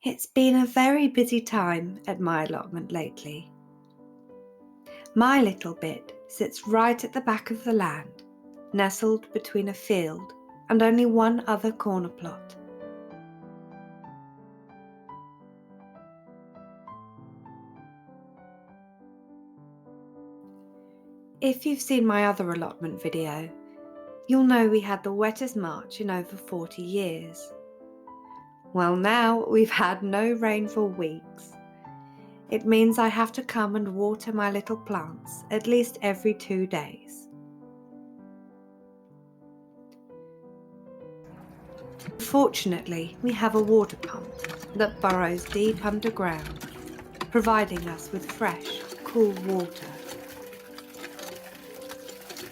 It's been a very busy time at my allotment lately. My little bit sits right at the back of the land, nestled between a field and only one other corner plot. If you've seen my other allotment video, you'll know we had the wettest March in over 40 years. Well, now we've had no rain for weeks. It means I have to come and water my little plants at least every 2 days. Fortunately, we have a water pump that burrows deep underground, providing us with fresh, cool water.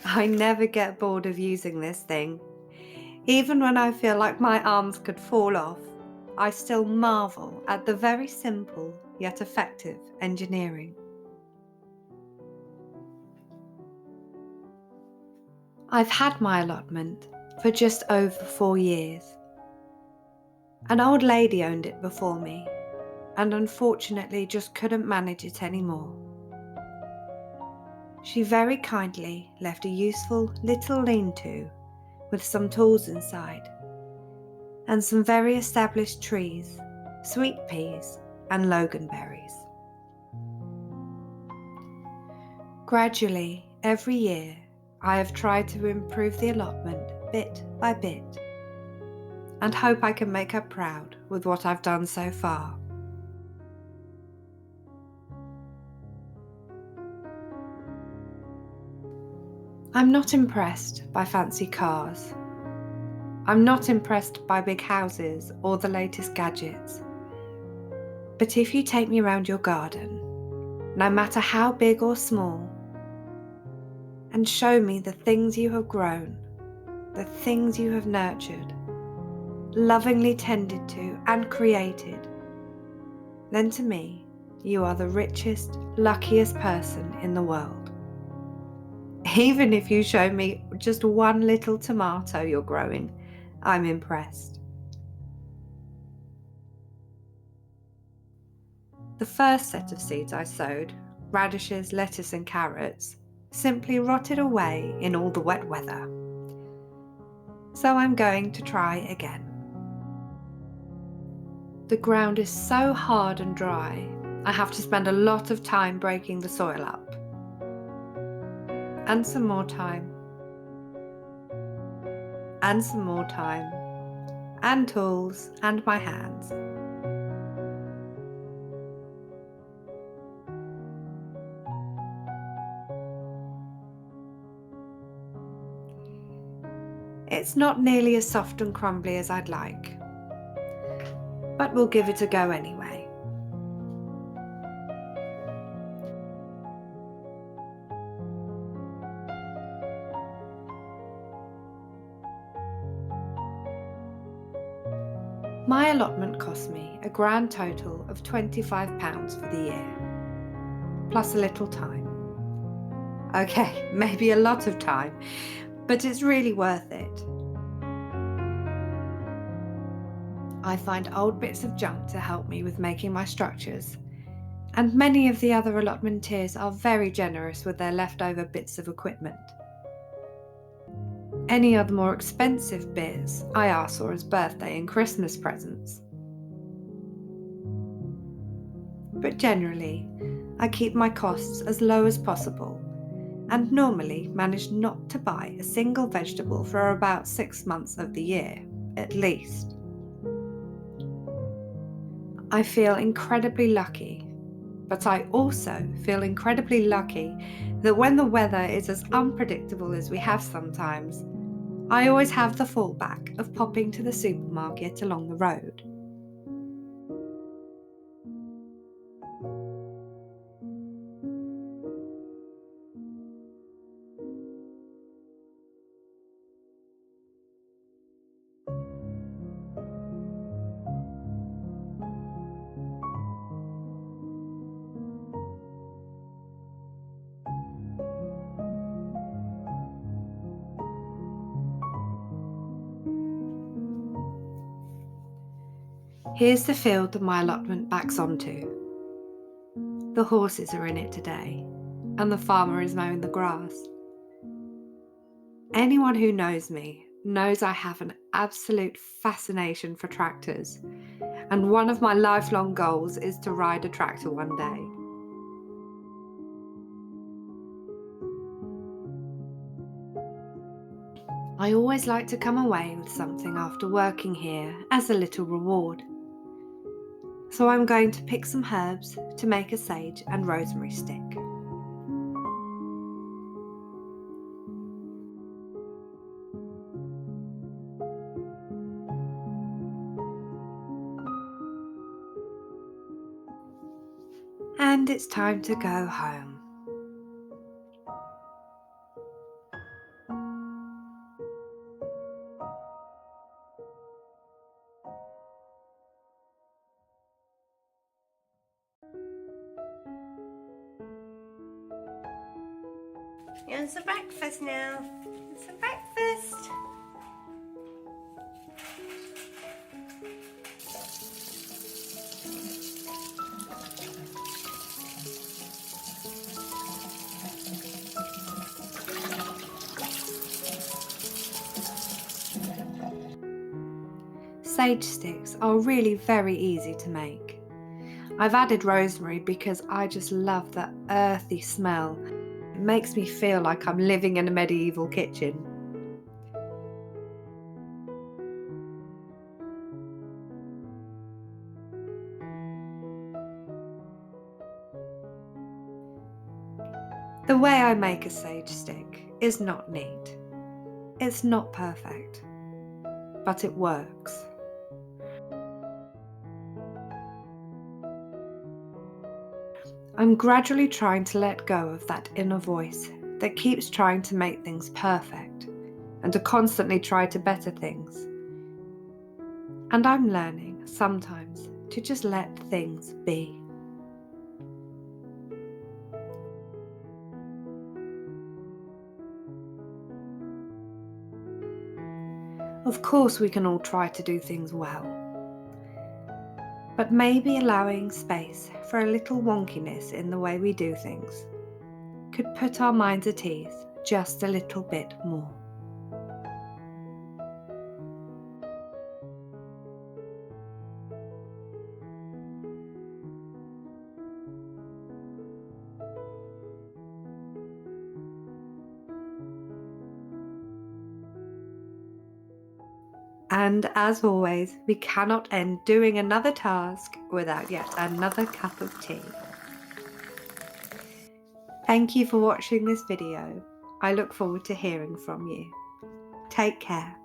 I never get bored of using this thing. Even when I feel like my arms could fall off, I still marvel at the very simple yet effective engineering. I've had my allotment for just over 4 years. An old lady owned it before me, and unfortunately just couldn't manage it anymore. She very kindly left a useful little lean-to with some tools inside, and some very established trees, sweet peas and loganberries. Gradually, every year, I have tried to improve the allotment bit by bit, and hope I can make her proud with what I've done so far. I'm not impressed by fancy cars. I'm not impressed by big houses or the latest gadgets. But if you take me around your garden, no matter how big or small, and show me the things you have grown, the things you have nurtured, lovingly tended to and created, then to me, you are the richest, luckiest person in the world. Even if you show me just one little tomato you're growing, I'm impressed. The first set of seeds I sowed, radishes, lettuce and carrots, simply rotted away in all the wet weather. So I'm going to try again. The ground is so hard and dry, I have to spend a lot of time breaking the soil up. And some more time. And some more time. And tools and my hands. It's not nearly as soft and crumbly as I'd like, but we'll give it a go anyway. My allotment cost me a grand total of £25 for the year, plus a little time. Okay, maybe a lot of time, but it's really worth it. I find old bits of junk to help me with making my structures, and many of the other allotmenteers are very generous with their leftover bits of equipment. Any other more expensive bits I ask for as birthday and Christmas presents. But generally, I keep my costs as low as possible, and normally manage not to buy a single vegetable for about 6 months of the year, at least. I feel incredibly lucky, but I also feel incredibly lucky that when the weather is as unpredictable as we have sometimes, I always have the fallback of popping to the supermarket along the road. Here's the field that my allotment backs onto. The horses are in it today, and the farmer is mowing the grass. Anyone who knows me knows I have an absolute fascination for tractors, and one of my lifelong goals is to ride a tractor one day. I always like to come away with something after working here as a little reward. So I'm going to pick some herbs to make a sage and rosemary stick. And it's time to go home. It's the breakfast now. It's the breakfast. Sage sticks are really very easy to make. I've added rosemary because I just love that earthy smell. It makes me feel like I'm living in a medieval kitchen. The way I make a sage stick is not neat. It's not perfect, but it works. I'm gradually trying to let go of that inner voice that keeps trying to make things perfect and to constantly try to better things. And I'm learning sometimes to just let things be. Of course, we can all try to do things well, but maybe allowing space for a little wonkiness in the way we do things could put our minds at ease just a little bit more. And as always, we cannot end doing another task without yet another cup of tea. Thank you for watching this video. I look forward to hearing from you. Take care.